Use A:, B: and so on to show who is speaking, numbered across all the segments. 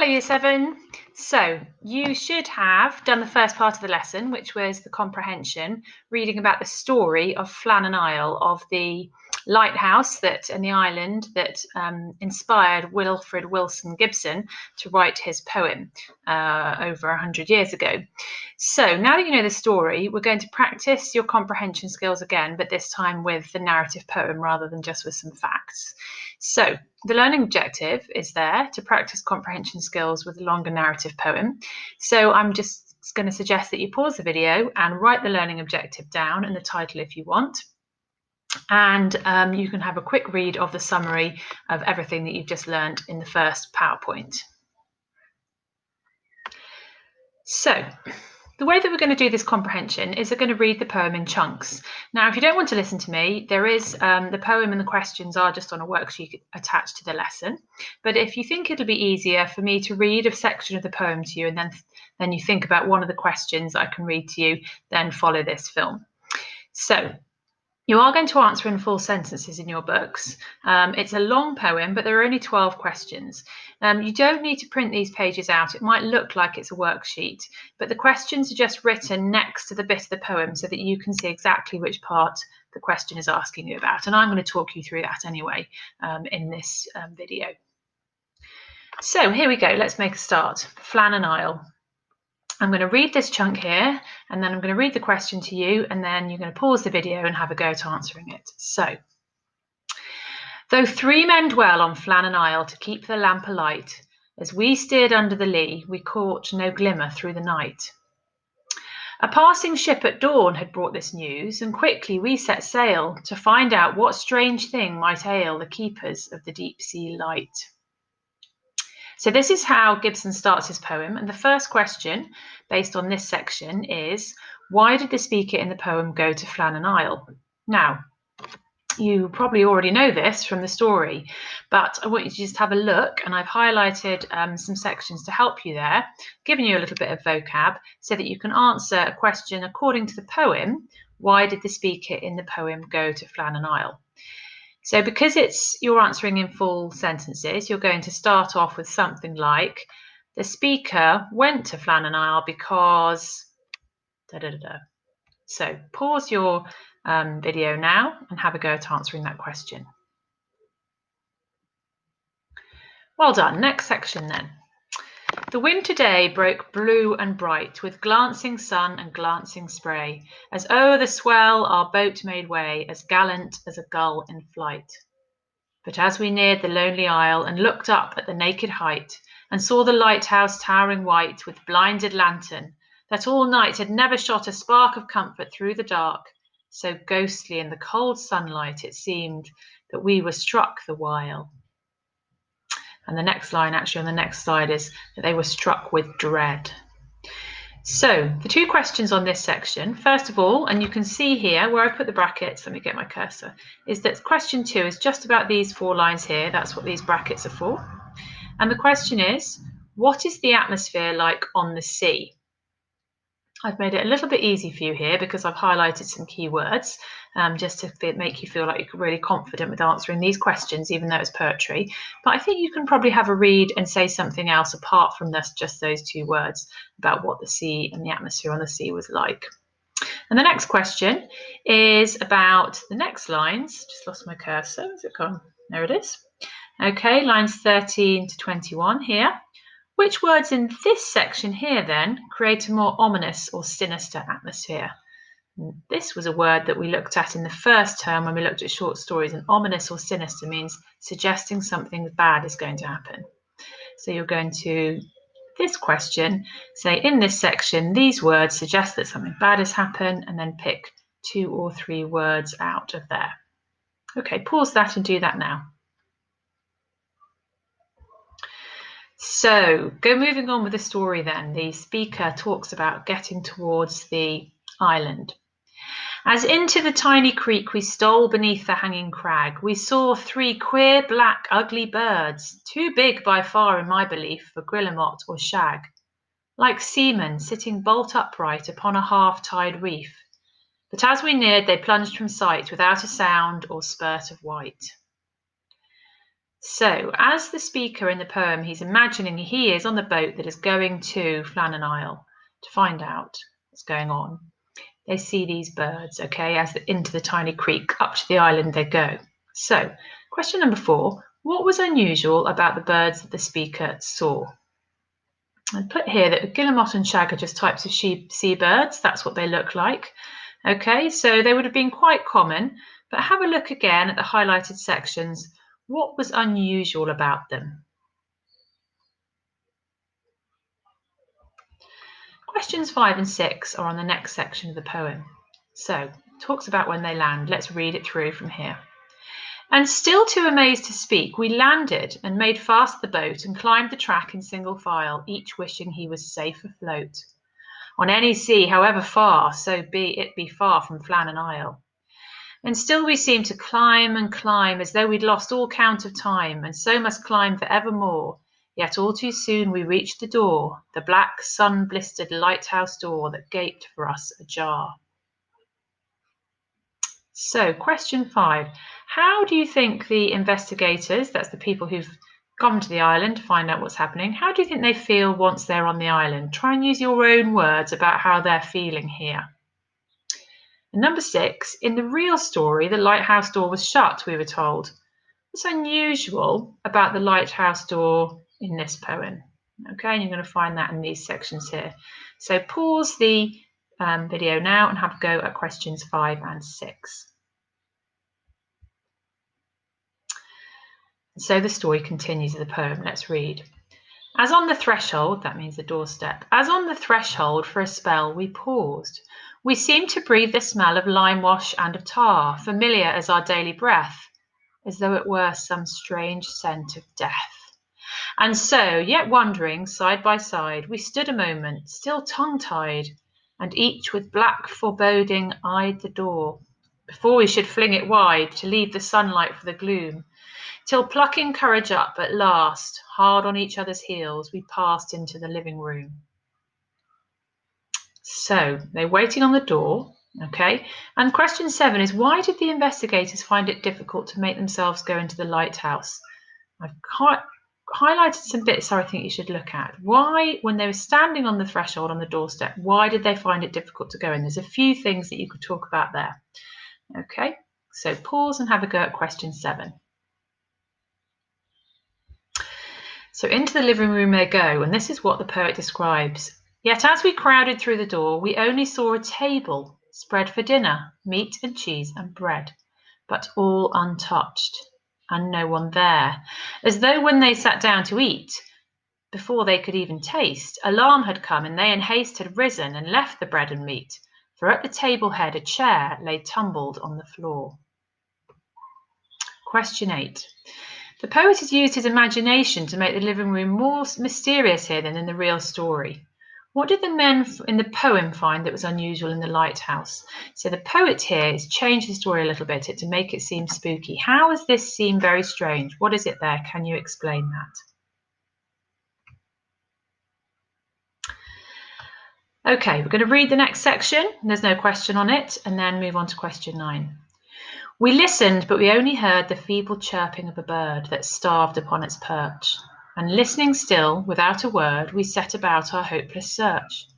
A: Hello, Year 7. So you should have done the first part of the lesson, which was the comprehension, reading about the story of Flannan Isle, of the lighthouse and the island that inspired Wilfred Wilson Gibson to write his poem over 100 years ago. So now that you know the story, we're going to practice your comprehension skills again, but this time with the narrative poem rather than just with some facts. So the learning objective is there to practice comprehension skills with a longer narrative poem. So I'm just going to suggest that you pause the video and write the learning objective down and the title if you want. And you can have a quick read of the summary of everything that you've just learned in the first PowerPoint. So the way that we're going to do this comprehension is we're going to read the poem in chunks. Now, if you don't want to listen to me, there is the poem and the questions are just on a worksheet attached to the lesson. But if you think it'll be easier for me to read a section of the poem to you and then you think about one of the questions I can read to you, then follow this film. So you are going to answer in full sentences in your books. It's a long poem, but there are only 12 questions. You don't need to print these pages out. It might look like it's a worksheet, but the questions are just written next to the bit of the poem so that you can see exactly which part the question is asking you about. And I'm going to talk you through that anyway in this video. So here we go. Let's make a start. Flannan Isle. I'm going to read this chunk here, and then I'm going to read the question to you, and then you're going to pause the video and have a go at answering it. So, though 3 men dwell on Flannan Isle to keep the lamp alight, as we steered under the lee, we caught no glimmer through the night. A passing ship at dawn had brought this news, and quickly we set sail to find out what strange thing might ail the keepers of the deep sea light. So this is how Gibson starts his poem, and the first question based on this section is, why did the speaker in the poem go to Flannan Isle? Now, you probably already know this from the story, but I want you to just have a look, and I've highlighted some sections to help you there, giving you a little bit of vocab so that you can answer a question according to the poem, why did the speaker in the poem go to Flannan Isle? So because you're answering in full sentences, you're going to start off with something like, the speaker went to Flannan Isle because... da, da, da, da. So pause your video now and have a go at answering that question. Well done. Next section then. The winter day broke blue and bright, with glancing sun and glancing spray, as o'er the swell our boat made way, as gallant as a gull in flight. But as we neared the lonely isle and looked up at the naked height, and saw the lighthouse towering white with blinded lantern, that all night had never shot a spark of comfort through the dark, so ghostly in the cold sunlight it seemed that we were struck the while. And the next line actually on the next slide is that they were struck with dread. So the 2 questions on this section, first of all, and you can see here where I put the brackets, let me get my cursor, is that question 2 is just about these 4 lines here. That's what these brackets are for. And the question is, what is the atmosphere like on the sea? I've made it a little bit easy for you here because I've highlighted some key words just to make you feel like you're really confident with answering these questions, even though it's poetry. But I think you can probably have a read and say something else apart from just those 2 words about what the sea and the atmosphere on the sea was like. And the next question is about the next lines. Just lost my cursor. Has it gone? There it is. Okay, lines 13 to 21 here. Which words in this section here then create a more ominous or sinister atmosphere? This was a word that we looked at in the first term when we looked at short stories, and ominous or sinister means suggesting something bad is going to happen. So you're going to, this question, say in this section, these words suggest that something bad has happened, and then pick 2 or 3 words out of there. Okay, pause that and do that now. So, moving on with the story then, the speaker talks about getting towards the island. As into the tiny creek we stole beneath the hanging crag, we saw 3 queer, black, ugly birds, too big by far in my belief for guillemot or shag, like seamen sitting bolt upright upon a half-tide reef. But as we neared, they plunged from sight without a sound or spurt of white. So, as the speaker in the poem, he's imagining he is on the boat that is going to Flannan Isle to find out what's going on. They see these birds, okay, into the tiny creek, up to the island they go. So, question number 4, what was unusual about the birds that the speaker saw? I put here that the guillemot and shag are just types of seabirds. That's what they look like. Okay, so they would have been quite common, but have a look again at the highlighted sections. What was unusual about them? Questions 5 and 6 are on the next section of the poem. So, it talks about when they land. Let's read it through from here. And still too amazed to speak, we landed and made fast the boat and climbed the track in single file, each wishing he was safe afloat. On any sea, however far, so be it be far from Flannan Isle. And still we seemed to climb and climb as though we'd lost all count of time, and so must climb for evermore. Yet all too soon we reached the door, the black sun-blistered lighthouse door that gaped for us ajar. So, question 5. How do you think the investigators, that's the people who've gone to the island to find out what's happening, how do you think they feel once they're on the island? Try and use your own words about how they're feeling here. And number 6, in the real story, the lighthouse door was shut, we were told. What's unusual about the lighthouse door in this poem? Okay, and you're going to find that in these sections here. So pause the video now and have a go at questions 5 and 6. So the story continues of the poem. Let's read. As on the threshold, that means the doorstep, as on the threshold for a spell we paused. We seemed to breathe the smell of lime wash and of tar, familiar as our daily breath, as though it were some strange scent of death. And so, yet wondering, side by side, we stood a moment, still tongue-tied, and each with black foreboding eyed the door, before we should fling it wide to leave the sunlight for the gloom, till plucking courage up at last, hard on each other's heels, we passed into the living room. So they're waiting on the door, okay? And question 7 is, why did the investigators find it difficult to make themselves go into the lighthouse? I've highlighted some bits I think you should look at. Why, when they were standing on the threshold on the doorstep, why did they find it difficult to go in? There's a few things that you could talk about there. Okay, so pause and have a go at question 7. So into the living room they go, and this is what the poet describes. Yet as we crowded through the door, we only saw a table spread for dinner, meat and cheese and bread, but all untouched, and no one there, as though when they sat down to eat, before they could even taste, alarm had come, and they in haste had risen and left the bread and meat, for at the table head a chair lay tumbled on the floor. Question 8. The poet has used his imagination to make the living room more mysterious here than in the real story. What did the men in the poem find that was unusual in the lighthouse? So the poet here has changed the story a little bit to make it seem spooky. How does this seem very strange? What is it there? Can you explain that? Okay, we're going to read the next section. There's no question on it, and then move on to question 9. We listened, but we only heard the feeble chirping of a bird that starved upon its perch. And listening still, without a word, we set about our hopeless search.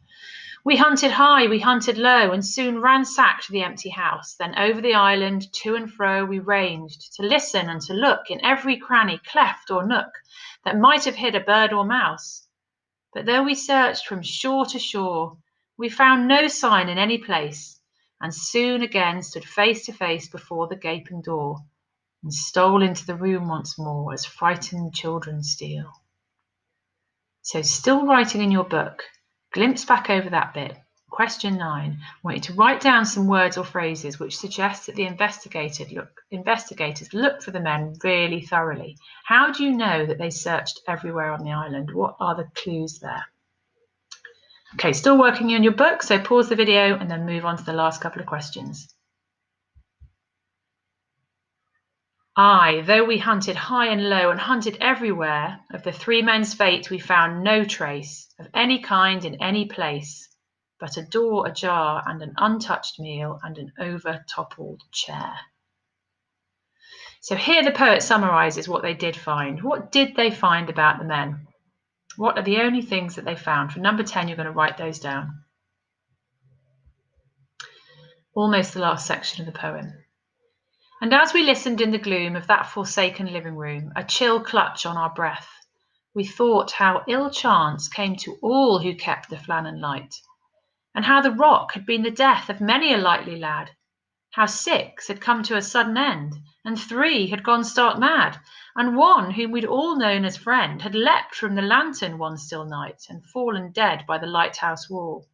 A: We hunted high, we hunted low, and soon ransacked the empty house. Then over the island, to and fro we ranged, to listen and to look in every cranny, cleft or nook, that might have hid a bird or mouse. But though we searched from shore to shore, we found no sign in any place, and soon again stood face to face before the gaping door, and stole into the room once more as frightened children steal. So still writing in your book, glimpse back over that bit. Question 9, I want you to write down some words or phrases which suggest that the investigators looked for the men really thoroughly. How do you know that they searched everywhere on the island? What are the clues there? Okay, still working on your book, so pause the video and then move on to the last couple of questions. Aye, though we hunted high and low and hunted everywhere, of the 3 men's fate we found no trace of any kind in any place, but a door ajar and an untouched meal and an over-toppled chair. So here the poet summarises what they did find. What did they find about the men? What are the only things that they found? For number 10, you're going to write those down. Almost the last section of the poem. And as we listened in the gloom of that forsaken living room, a chill clutch on our breath, we thought how ill chance came to all who kept the Flannan light, and how the rock had been the death of many a lightly lad, how 6 had come to a sudden end, and 3 had gone stark mad, and 1 whom we'd all known as friend had leapt from the lantern one still night and fallen dead by the lighthouse wall.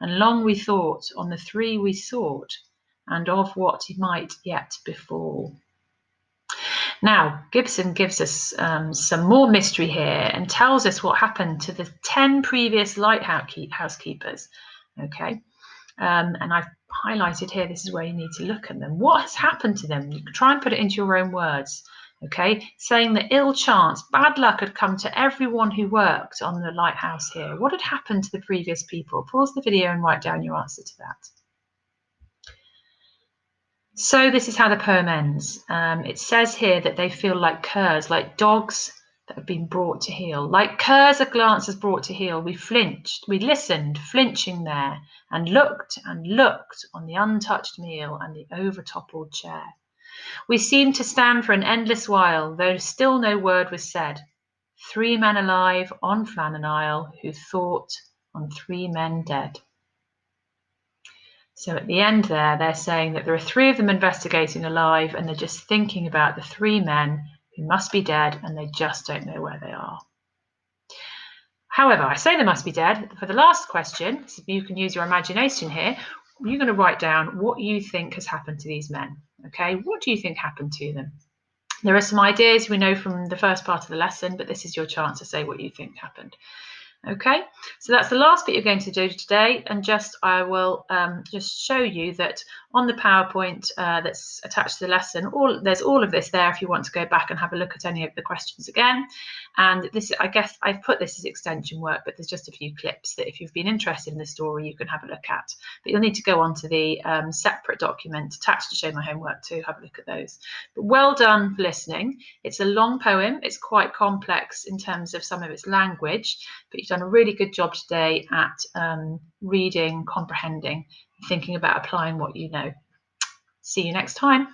A: And long we thought on the 3 we sought, and of what might yet befall. Now, Gibson gives us some more mystery here and tells us what happened to the 10 previous lighthouse keepers. Okay, and I've highlighted here, this is where you need to look at them. What has happened to them? You can try and put it into your own words. Okay, saying that ill chance, bad luck had come to everyone who worked on the lighthouse here. What had happened to the previous people? Pause the video and write down your answer to that. So this is how the poem ends. It says here that they feel like curs, like dogs that have been brought to heel. Like curs a glance has brought to heel, we flinched, we listened, flinching there, and looked on the untouched meal and the overtoppled chair. We seemed to stand for an endless while, though still no word was said. 3 men alive on Flannan Isle who thought on 3 men dead. So at the end there, they're saying that there are 3 of them investigating alive, and they're just thinking about the 3 men who must be dead, and they just don't know where they are. However, I say they must be dead. For the last question, so you can use your imagination here, you're going to write down what you think has happened to these men. Okay, what do you think happened to them? There are some ideas we know from the first part of the lesson, but this is your chance to say what you think happened. Okay, so that's the last bit you're going to do today, and I will just show you that on the PowerPoint that's attached to the lesson, there's all of this there if you want to go back and have a look at any of the questions again. And this, I guess I've put this as extension work, but there's just a few clips that if you've been interested in the story, you can have a look at. But you'll need to go onto the separate document attached to Show My Homework to have a look at those. But well done for listening. It's a long poem. It's quite complex in terms of some of its language, but you've done a really good job today at reading, comprehending, thinking about applying what you know. See you next time.